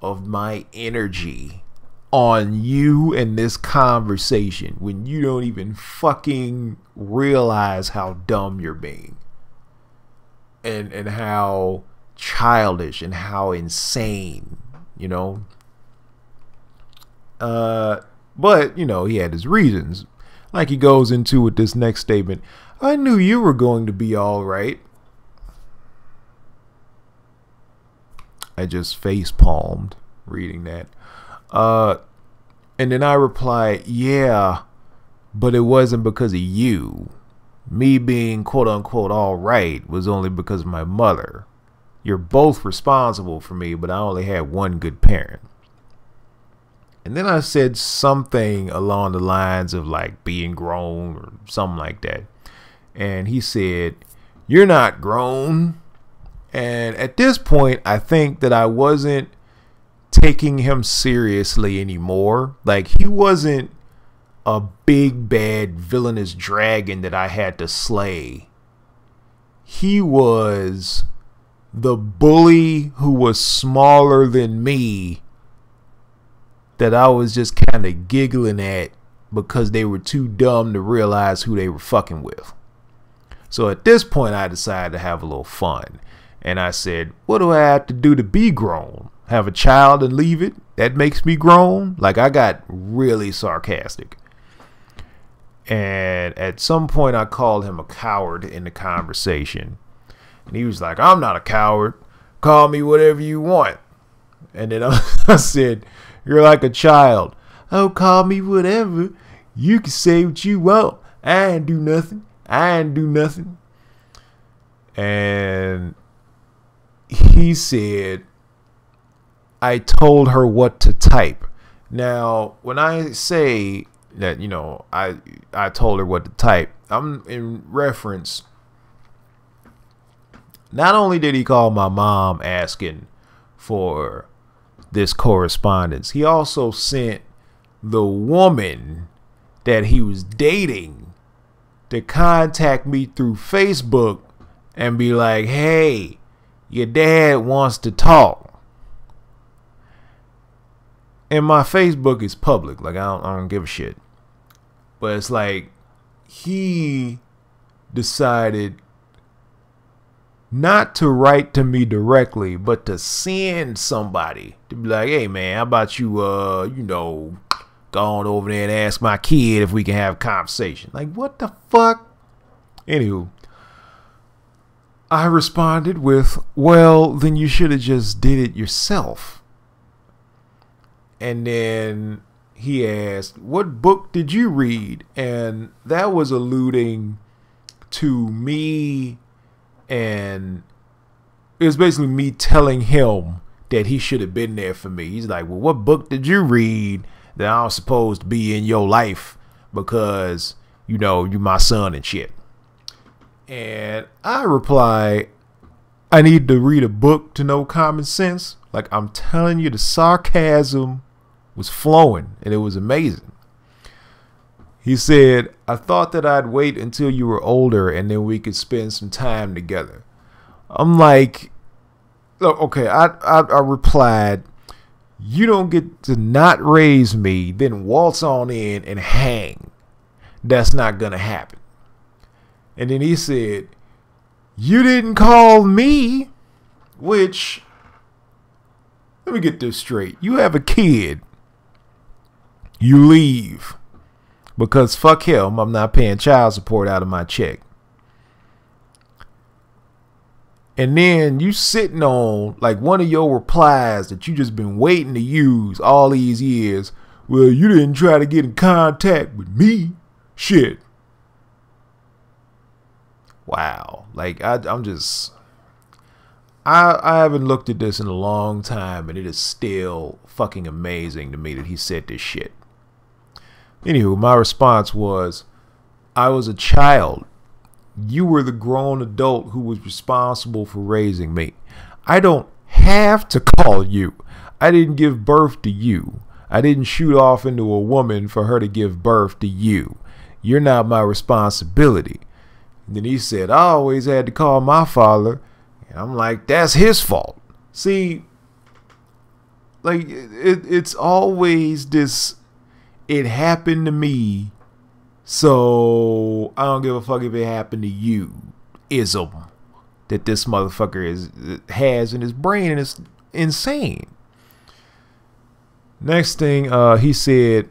of my energy on you and this conversation when you don't even fucking realize how dumb you're being, and how childish and how insane, you know. But you know, he had his reasons. Like he goes into with this next statement, I knew you were going to be all right. I just face palmed reading that. And then I reply, yeah, but it wasn't because of you. Me being quote unquote all right was only because of my mother. You're both responsible for me, but I only had one good parent. And then I said something along the lines of like being grown or something like that. And he said, you're not grown. And at this point, I think that I wasn't taking him seriously anymore. Like, he wasn't a big bad villainous dragon that I had to slay. He was the bully who was smaller than me, that I was just kind of giggling at because they were too dumb to realize who they were fucking with. So at this point, I decided to have a little fun. And I said, what do I have to do to be grown? have a child and leave it? That makes me groan. Like, I got really sarcastic. And at some point I called him a coward in the conversation. And he was like, I'm not a coward. Call me whatever you want. And then I said, you're like a child. Oh, call me whatever. You can say what you want. I ain't do nothing. I ain't do nothing. And he said, I told her what to type. Now, when I say that, you know, I told her what to type, I'm in reference. Not only did he call my mom asking for this correspondence, he also sent the woman that he was dating to contact me through Facebook and be like, hey, your dad wants to talk. And my Facebook is public. Like, I don't give a shit. But it's like, he decided not to write to me directly, but to send somebody to be like, hey man, how about you, you know, go on over there and ask my kid if we can have a conversation. Like, what the fuck? Anywho, I responded with, well, then you should have just did it yourself. And then he asked, what book did you read? And that was alluding to me, and it was basically me telling him that he should have been there for me. He's like, well, what book did you read that I'm supposed to be in your life because, you know, you my son and shit? And I reply, I need to read a book to know common sense. Like, I'm telling you, the sarcasm was flowing and it was amazing. He said, I thought that I'd wait until you were older and then we could spend some time together. I'm like, okay, I replied, you don't get to not raise me, then waltz on in and hang. That's not gonna happen. And then he said, you didn't call me, which, let me get this straight. You have a kid. You leave. Because fuck him, I'm not paying child support out of my check. And then you sitting on like one of your replies that you just been waiting to use all these years. Well, you didn't try to get in contact with me. Shit. Wow. Like, I haven't looked at this in a long time, and it is still fucking amazing to me that he said this shit. Anywho, my response was, I was a child. You were the grown adult who was responsible for raising me. I don't have to call you. I didn't give birth to you. I didn't shoot off into a woman for her to give birth to you. You're not my responsibility. And then he said, I always had to call my father. And I'm like, that's his fault. See, like, it's always this, it happened to me, so I don't give a fuck if it happened to you ism that this motherfucker has in his brain, and it's insane. Next thing, he said,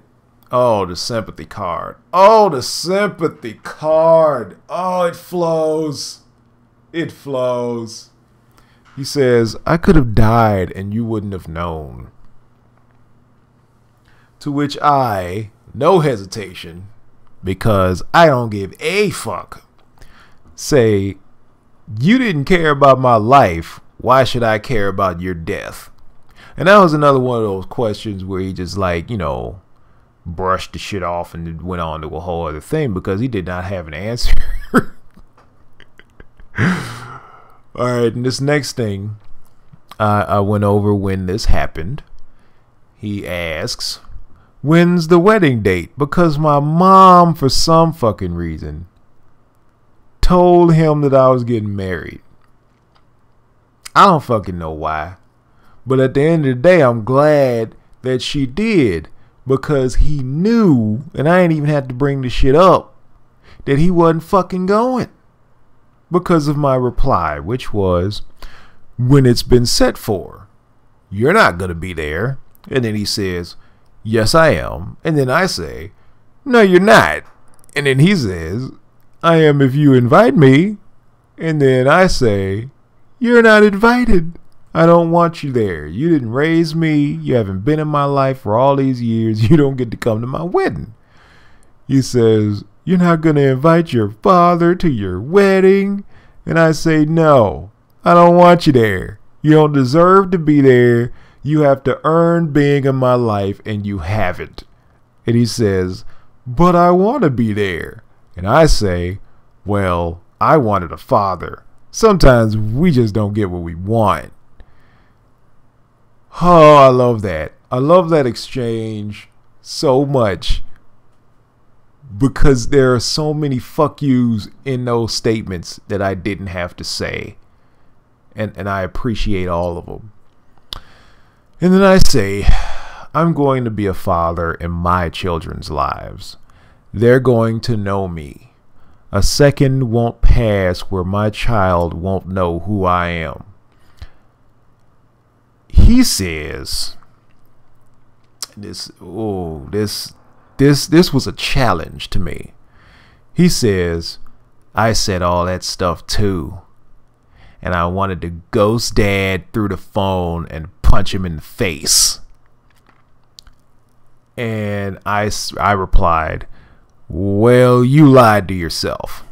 oh, the sympathy card. Oh, the sympathy card. Oh, it flows. It flows. He says, I could have died and you wouldn't have known. To which I, no hesitation, because I don't give a fuck, say, you didn't care about my life. Why should I care about your death? And that was another one of those questions where he just, like, you know, brushed the shit off and went on to a whole other thing because he did not have an answer. All right, and this next thing, I went over when this happened. He asks, when's the wedding date? Because my mom, for some fucking reason, told him that I was getting married. I don't fucking know why. But at the end of the day, I'm glad that she did. Because he knew, and I ain't even had to bring the shit up, that he wasn't fucking going. Because of my reply, which was, when it's been set for. you're not going to be there. And then he says, yes, I am. And then I say, no, you're not. And then he says, I am if you invite me. And then I say, you're not invited. I don't want you there. You didn't raise me. You haven't been in my life for all these years. You don't get to come to my wedding. He says, you're not going to invite your father to your wedding. And I say, no, I don't want you there. You don't deserve to be there. You have to earn being in my life, and you haven't. And he says, but I want to be there. And I say, well, I wanted a father. Sometimes we just don't get what we want. Oh, I love that. I love that exchange so much, because there are so many fuck yous in those statements that I didn't have to say. And I appreciate all of them. And then I say, I'm going to be a father in my children's lives. They're going to know me. A second won't pass where my child won't know who I am. He says, this was a challenge to me. He says, I said all that stuff too. And I wanted to ghost dad through the phone and punch him in the face. And I replied, well, you lied to yourself.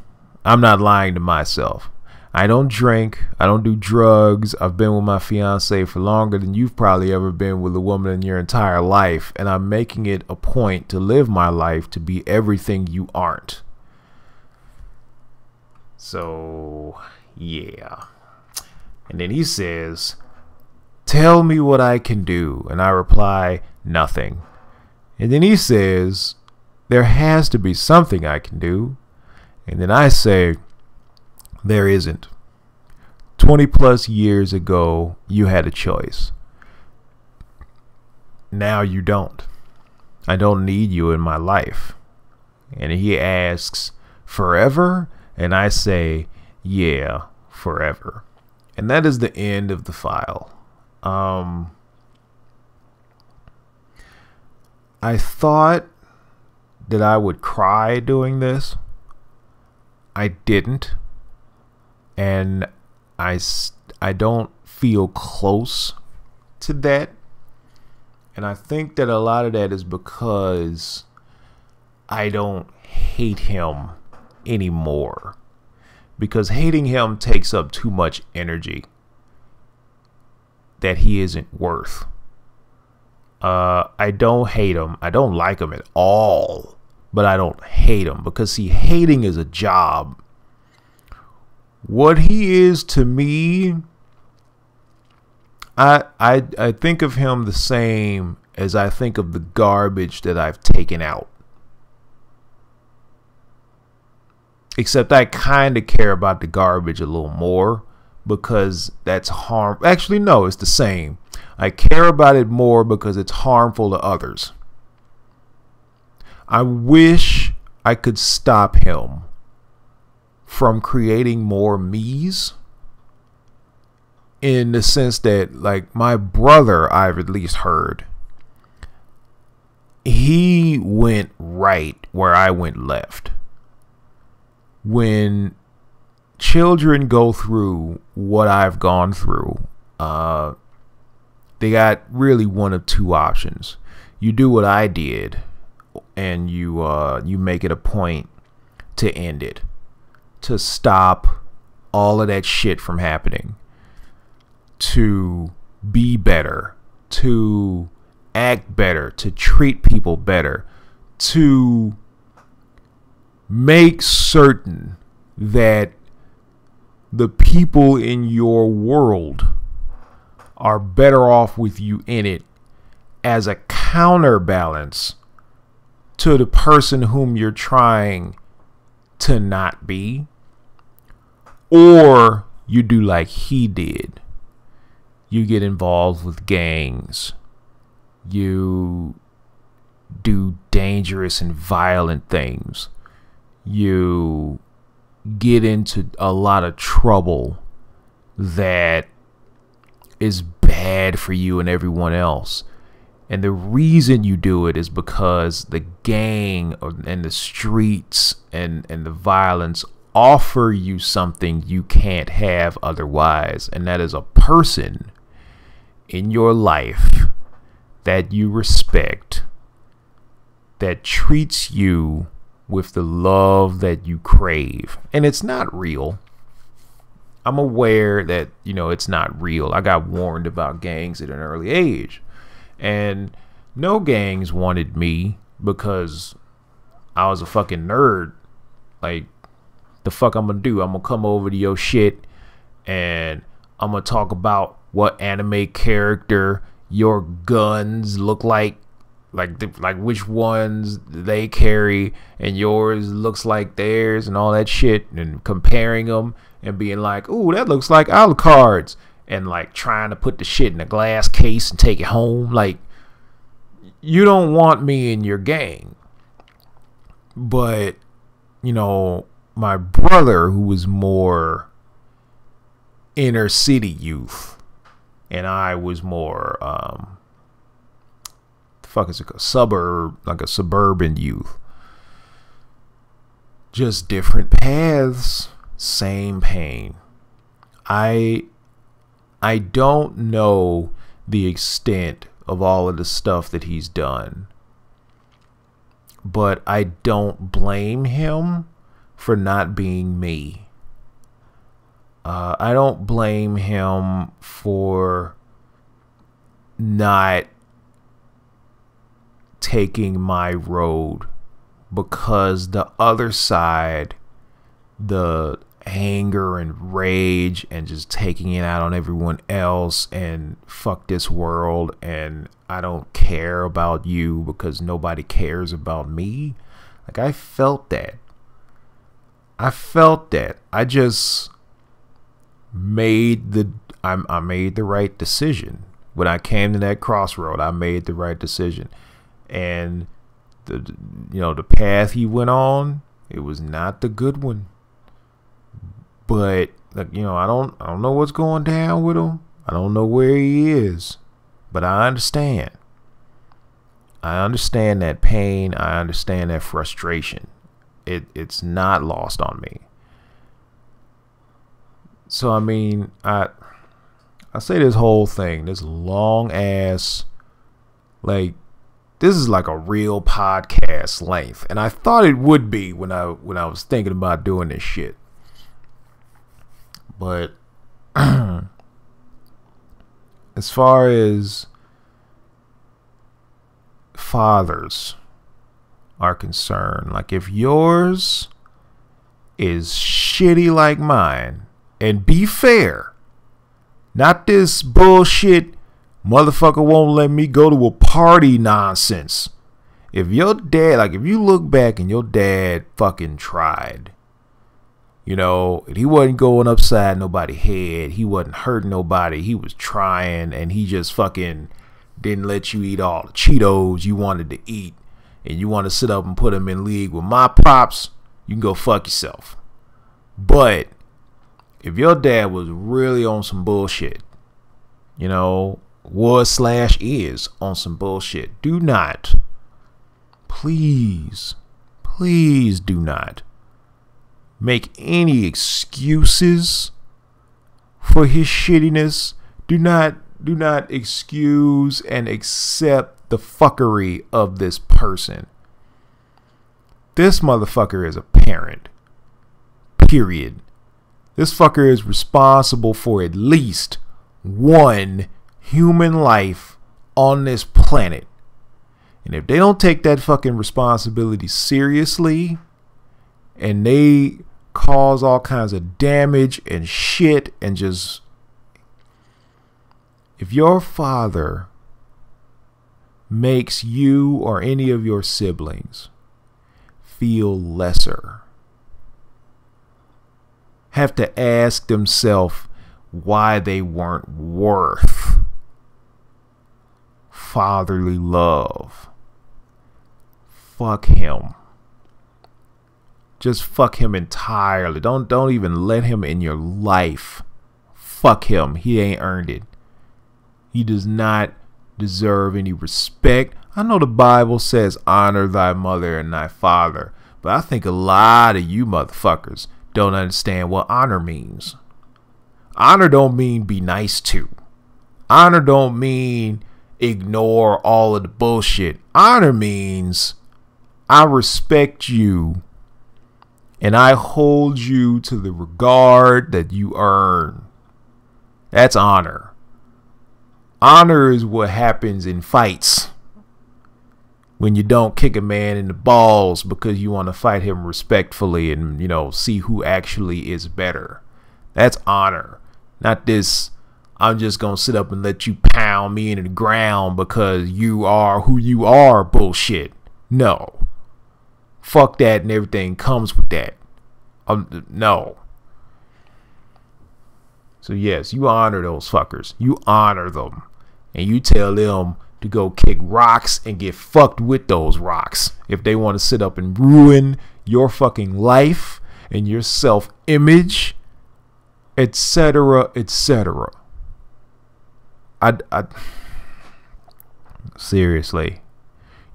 I'm not lying to myself. I don't drink. I don't do drugs. I've been with my fiance for longer than you've probably ever been with a woman in your entire life. And I'm making it a point to live my life to be everything you aren't. So, yeah. And then he says, tell me what I can do. And I reply, nothing. And then he says, there has to be something I can do. And then I say, there isn't. 20 plus years ago, you had a choice. Now you don't. I don't need you in my life. And he asks, forever? And I say, yeah, forever. And that is the end of the file. I thought that I would cry doing this. I didn't. And I don't feel close to that. And I think that a lot of that is because I don't hate him anymore. Because hating him takes up too much energy that he isn't worth. I don't hate him. I don't like him at all. But I don't hate him. Because, see, hating is a job. What he is to me, I think of him the same as I think of the garbage that I've taken out. Except I kind of care about the garbage a little more, because that's harm. Actually, no, it's the same. I care about it more because it's harmful to others. I wish I could stop him from creating more me's, in the sense that, like, my brother, I've at least heard, he went right where I went left. When children go through what I've gone through, they got really one of two options. You do what I did, and you make it a point to end it, to stop all of that shit from happening, to be better, to act better, to treat people better, to make certain that the people in your world are better off with you in it, as a counterbalance to the person whom you're trying to not be. Or you do like he did. You get involved with gangs. You do dangerous and violent things. You get into a lot of trouble that is bad bad for you and everyone else. And the reason you do it is because the gang and the streets and the violence offer you something you can't have otherwise. And that is a person in your life that you respect, that treats you with the love that you crave. And it's not real. I'm aware that, you know, it's not real. I got warned about gangs at an early age. And no gangs wanted me because I was a fucking nerd. Like, the fuck I'm gonna do? I'm gonna come over to your shit and I'm gonna talk about what anime character your guns look like which ones they carry and yours looks like theirs and all that shit, and comparing them and being like, ooh, that looks like Alucard's, and like trying to put the shit in a glass case and take it home. Like, you don't want me in your gang. But, you know, my brother, who was more inner city youth, and I was more like a suburban youth. Just different paths, same pain. I don't know the extent of all of the stuff that he's done, but I don't blame him for not being me. I don't blame him for not taking my road, because the other side, the anger and rage and just taking it out on everyone else and fuck this world and I don't care about you because nobody cares about me. Like, I felt that. I just made I made the right decision. When I came to that crossroad, I made the right decision. And the path he went on, it was not the good one. But I don't know what's going down with him. I don't know where he is. But I understand. I understand that pain. I understand that frustration. It's not lost on me. So I mean, I say this whole thing, this long ass, like, this is like a real podcast length, and I thought it would be when I was thinking about doing this shit. But as far as fathers are concerned, like, if yours is shitty like mine, and be fair, not this bullshit motherfucker won't let me go to a party nonsense. If your dad, like, if you look back and your dad fucking tried, and he wasn't going upside nobody's head, he wasn't hurting nobody, he was trying, and he just fucking didn't let you eat all the Cheetos you wanted to eat, and you want to sit up and put him in league with my pops, you can go fuck yourself. But if your dad was really on some bullshit, was/is on some bullshit, do not, please do not make any excuses for his shittiness. Do not excuse and accept the fuckery of this person. This motherfucker is a parent. Period. This fucker is responsible for at least one human life on this planet. And if they don't take that fucking responsibility seriously, and they cause all kinds of damage and shit, and just, if your father makes you or any of your siblings feel lesser, have to ask themselves why they weren't worth fatherly love, fuck him. Just fuck him entirely. Don't even let him in your life. Fuck him. He ain't earned it. He does not deserve any respect. I know the Bible says honor thy mother and thy father, but I think a lot of you motherfuckers don't understand what honor means. Honor don't mean be nice to. Honor don't mean ignore all of the bullshit. Honor means I respect you and I hold you to the regard that you earn. That's honor. Honor is what happens in fights when you don't kick a man in the balls because you want to fight him respectfully and, you know, see who actually is better. That's honor. Not this, I'm just going to sit up and let you pound me into the ground because you are who you are bullshit. No. Fuck that, and everything comes with that. No. So yes, you honor those fuckers. You honor them. And you tell them to go kick rocks and get fucked with those rocks. If they want to sit up and ruin your fucking life and your self-image, etc., etc. Seriously.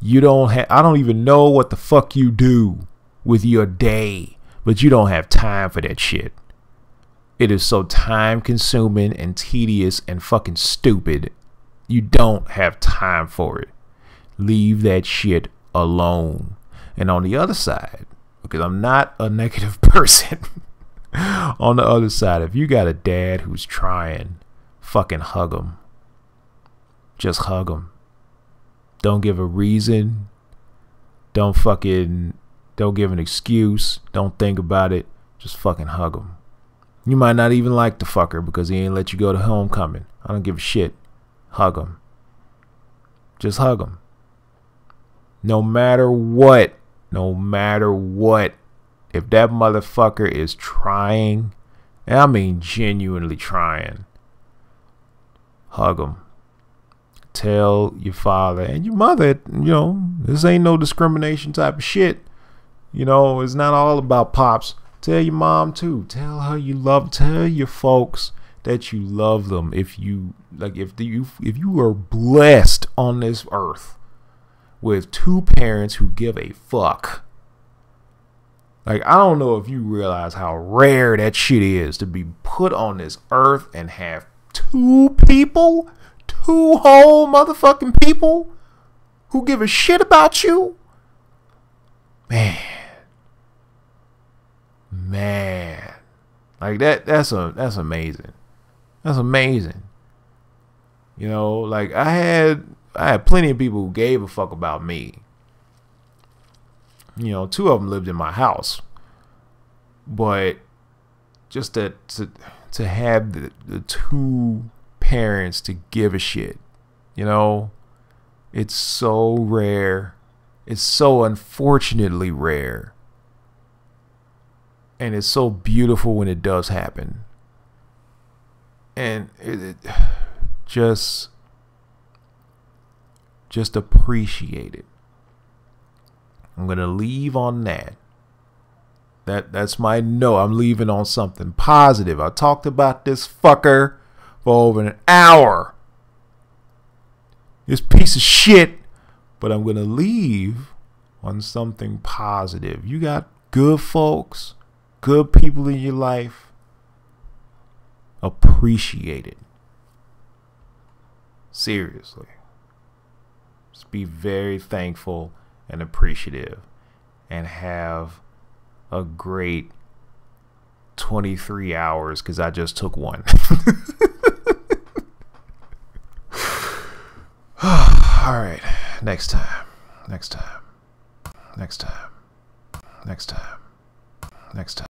I don't even know what the fuck you do with your day, but you don't have time for that shit. It is so time consuming and tedious and fucking stupid. You don't have time for it. Leave that shit alone. And on the other side, because I'm not a negative person, on the other side, if you got a dad who's trying, fucking hug him. Just hug him. Don't give a reason. Don't give an excuse. Don't think about it. Just fucking hug him. You might not even like the fucker because he ain't let you go to homecoming. I don't give a shit. Hug him. Just hug him. No matter what. No matter what. If that motherfucker is trying, and I mean genuinely trying, hug him. Tell your father and your mother, you know, this ain't no discrimination type of shit. You know, it's not all about pops. Tell your mom too. Tell her you love. Tell your folks that you love them. If you are blessed on this earth with two parents who give a fuck. Like, I don't know if you realize how rare that shit is to be put on this earth and have two whole motherfucking people who give a shit about you. Man. Like that's amazing. That's amazing. You know, like I had plenty of people who gave a fuck about me. You know, two of them lived in my house. But just to have the two parents to give a shit, you know, it's so rare. It's so unfortunately rare. And it's so beautiful when it does happen. And it just appreciate it. I'm going to leave on that. That's my no. I'm leaving on something positive. I talked about this fucker for over an hour. This piece of shit. But I'm going to leave on something positive. You got good folks, good people in your life. Appreciate it. Seriously. Just be very thankful and appreciative, and have a great 23 hours, because I just took one. All right, next time.